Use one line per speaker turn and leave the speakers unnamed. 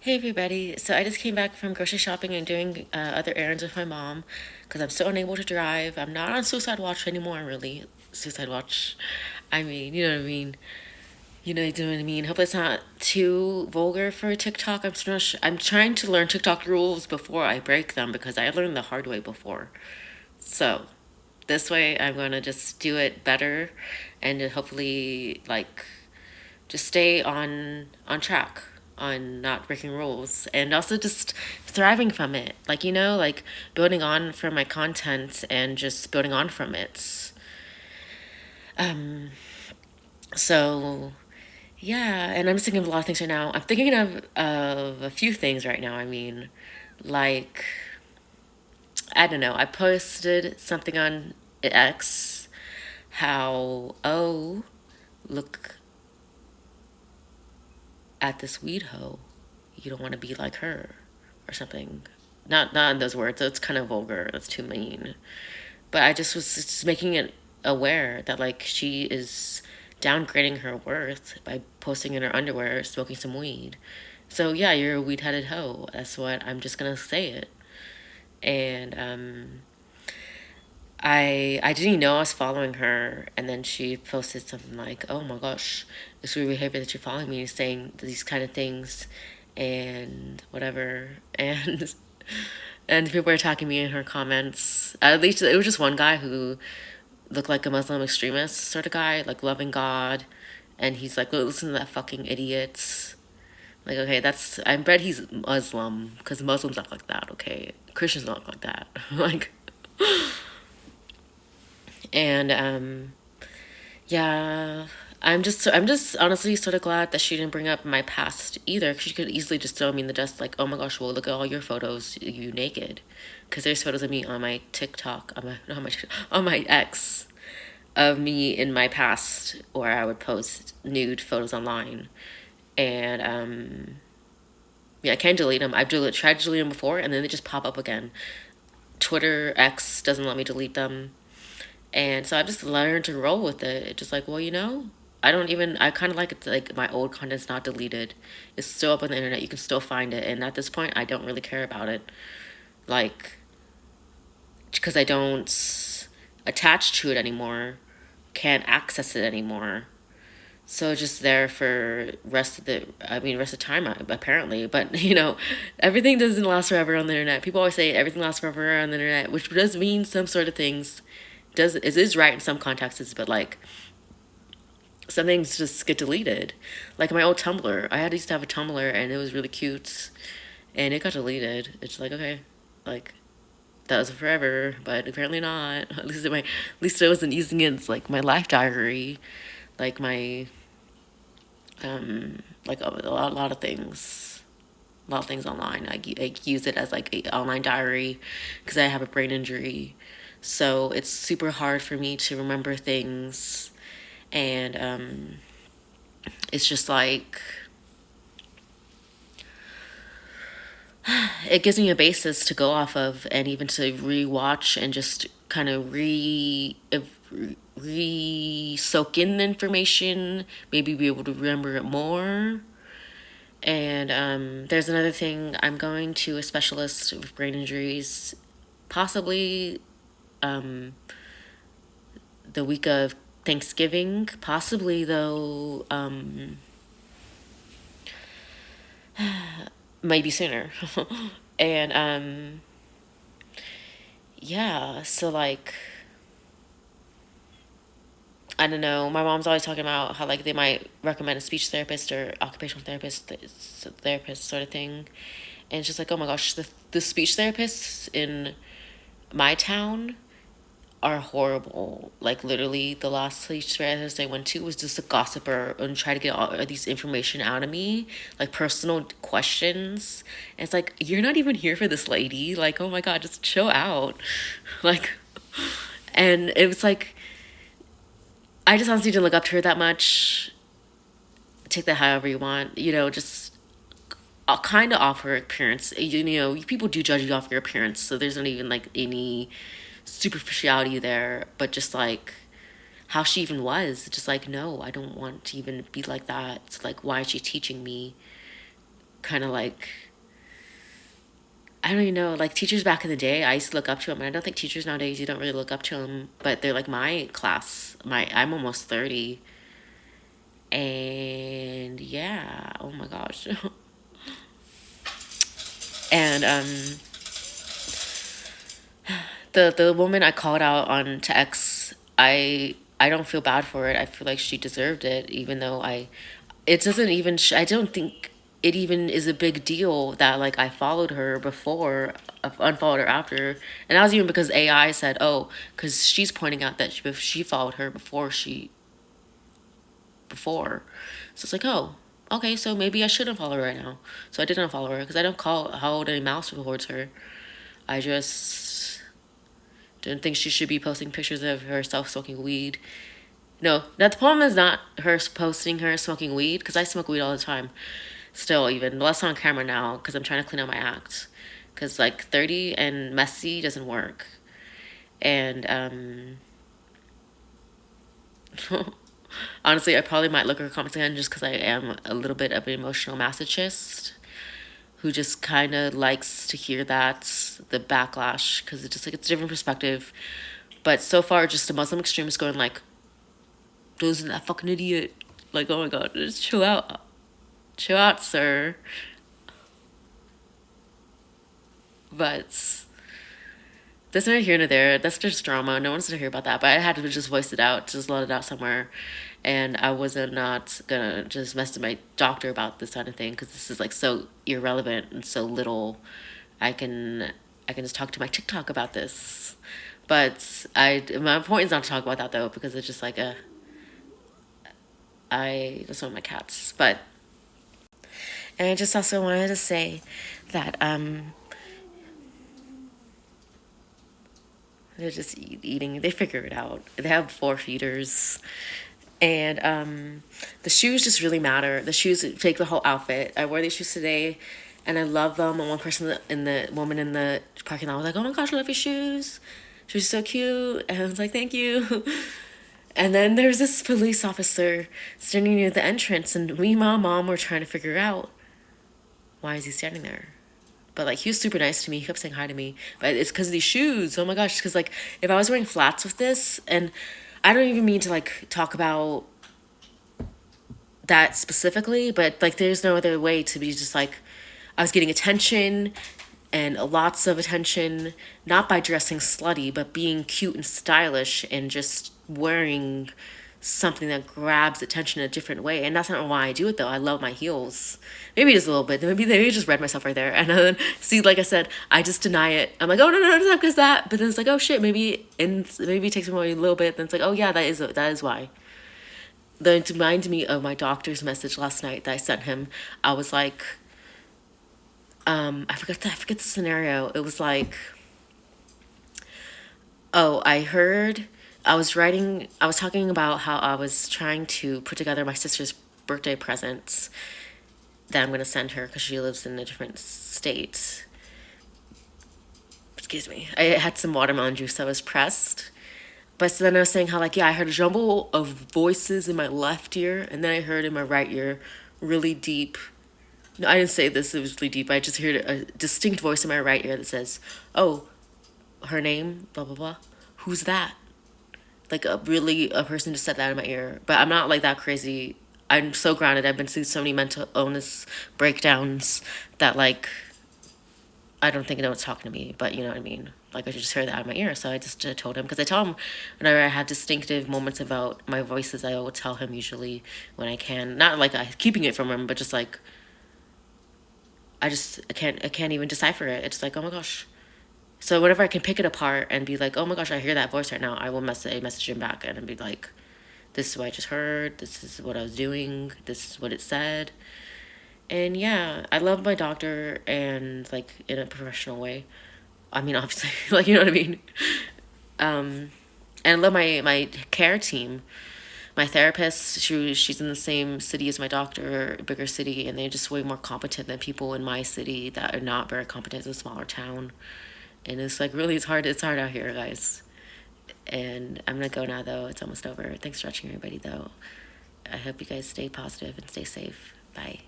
Hey everybody. So I just came back from grocery shopping and doing other errands with my mom because I'm still unable to drive. I'm not on suicide watch anymore, really. Suicide watch. I mean, you know what I mean. You know what I mean. Hope it's not too vulgar for TikTok. I'm still not I'm trying to learn TikTok rules before I break them because I learned the hard way before. So this way, I'm gonna just do it better, and hopefully, like, just stay on track on not breaking rules and also just thriving from it, like, like building on from my content and just building on from it. So yeah, and I'm just thinking of a lot of things right now. I'm thinking of a few things right now. I mean, like, I don't know, I posted something on X, how, oh, look at this weed hoe, you don't want to be like her, or something. Not in those words. That's kind of vulgar. That's too mean. But I just was just making it aware that, like, she is downgrading her worth by posting in her underwear smoking some weed. So yeah, you're a weed headed hoe. That's what I'm just gonna say it. And I didn't even know I was following her, and then she posted something like, "Oh my gosh, it's weird behavior that you're following me, saying these kind of things, and whatever." And and people were attacking me in her comments. At least it was just one guy who looked like a Muslim extremist sort of guy, like loving God, and he's like, "Listen to that fucking idiot." Like, okay, that's, I bet he's Muslim because Muslims act like that. Okay, Christians don't act like that. Like, and yeah, I'm just honestly sort of glad that she didn't bring up my past either. 'Cause she could easily just throw me in the dust, like, oh my gosh, well, look at all your photos, you naked. Because there's photos of me on my TikTok, on my not on my on my X, of me in my past, where I would post nude photos online, and yeah, I can't delete them. Tried to delete them before, and then they just pop up again. Twitter X doesn't let me delete them. And so I just learned to roll with it. It's just like, well, I kind of like it, like, my old content's not deleted. It's still up on the internet. You can still find it. And at this point, I don't really care about it. Like, because I don't attach to it anymore, can't access it anymore. So it's just there for rest of the time, apparently. But, everything doesn't last forever on the internet. People always say everything lasts forever on the internet, which does mean some sort of things. It is right in some contexts, but, like, some things just get deleted. Like my old Tumblr, used to have a Tumblr, and it was really cute, and it got deleted. It's like, okay, like, that was forever, but apparently not. At least I wasn't using it as, like, my life diary, like my like a lot of things. A lot of things online. I use it as, like, a online diary because I have a brain injury, so it's super hard for me to remember things, and it's just like, it gives me a basis to go off of, and even to rewatch and just kind of re soak in the information, maybe be able to remember it more. And there's another thing. I'm going to a specialist with brain injuries, possibly the week of Thanksgiving, possibly, though, maybe sooner. And yeah, so, like, I don't know. My mom's always talking about how, like, they might recommend a speech therapist or occupational therapist sort of thing. And it's just like, oh my gosh, the speech therapists in my town are horrible. Like, literally, the last speech therapist I went to was just a gossiper and try to get all of these information out of me, like personal questions. And it's like, you're not even here for this lady. Like, oh my God, just chill out. Like, and it was like, I just honestly didn't look up to her that much. Take that however you want, just kind of off her appearance. People do judge you off your appearance, so there's not even, like, any superficiality there, but just, like, how she even was. Just like, no, I don't want to even be like that. It's like, why is she teaching me kind of like, I don't even know, like teachers back in the day, I used to look up to them, and I don't think teachers nowadays, you don't really look up to them, but they're like my class. I'm almost 30, and yeah, oh my gosh. And the woman I called out on to X, I don't feel bad for it. I feel like she deserved it, even though it doesn't even I don't think it even is a big deal that like I followed her before, unfollowed her after, and that was even because AI said, oh, because she's pointing out that she followed her before, so it's like, oh, okay, so maybe I shouldn't follow her right now. So I didn't follow her because I don't hold any malice towards her. I just didn't think she should be posting pictures of herself smoking weed. No, that the problem is not her posting her smoking weed, because I smoke weed all the time. Still, even less on camera now, because I'm trying to clean up my act. Because like 30 and messy doesn't work. And honestly, I probably might look at her comments again just because I am a little bit of an emotional masochist who just kind of likes to hear the backlash, because it's just like it's a different perspective. But so far, just the Muslim extremists going like, "Isn't that fucking idiot?" Like, oh my god, just chill out, sir. But that's neither here nor there. That's just drama. No one's gonna hear about that. But I had to just voice it out, just let it out somewhere. And I wasn't not gonna just mess with my doctor about this kind of thing, because this is like so irrelevant and so little. I can just talk to my TikTok about this. But my point is not to talk about that though, because it's just like I just want my cats. But and I just also wanted to say that they're just eating. They figure it out. They have 4 feeders. And the shoes just really matter. The shoes take the whole outfit. I wore these shoes today, and I love them. And one person woman in the parking lot was like, "Oh my gosh, I love your shoes. Shoes are so cute." And I was like, "Thank you." And then there's this police officer standing near the entrance, and me and my mom were trying to figure out, why is he standing there? But like, he was super nice to me. He kept saying hi to me. But it's because of these shoes. Oh my gosh. Because like, if I was wearing flats with this, and I don't even mean to like talk about that specifically, but like, there's no other way to be just like, I was getting attention, and lots of attention, not by dressing slutty, but being cute and stylish and just wearing something that grabs attention in a different way. And that's not why I do it though. I love my heels. Maybe just a little bit. Maybe they just read myself right there. And then see, like I said, I just deny it. I'm like, oh no, it's not because that. But then it's like, oh shit, maybe it takes me a little bit. Then it's like, oh yeah, that is why. Then to remind me of my doctor's message last night that I sent him. I was like, I forget the scenario. It was like, oh, I was talking about how I was trying to put together my sister's birthday presents that I'm going to send her because she lives in a different state. Excuse me. I had some watermelon juice that was pressed. But so then I was saying how, like, yeah, I heard a jumble of voices in my left ear, and then I heard in my right ear really deep. No, I didn't say this, it was really deep. I just heard a distinct voice in my right ear that says, oh, her name, blah, blah, blah. Who's that? Like, a person just said that in my ear. But I'm not like that crazy. I'm so grounded. I've been through so many mental illness breakdowns that, like, I don't think no one's talking to me, but you know what I mean? Like, I just heard that out of my ear, so I just told him. Because I tell him whenever I have distinctive moments about my voices, I will tell him usually when I can. Not like keeping it from him, but just like, I can't even decipher it. It's like, oh my gosh. So whenever I can pick it apart and be like, oh my gosh, I hear that voice right now, I will message him back and be like, this is what I just heard. This is what I was doing. This is what it said. And yeah, I love my doctor, and like in a professional way. I mean, obviously, like, you know what I mean? And I love my care team. My therapist, she's in the same city as my doctor, a bigger city, and they're just way more competent than people in my city that are not very competent in a smaller town. And it's like, really, it's hard out here, guys. And I'm gonna go now though. It's almost over. Thanks for watching, everybody, though. I hope you guys stay positive and stay safe. Bye.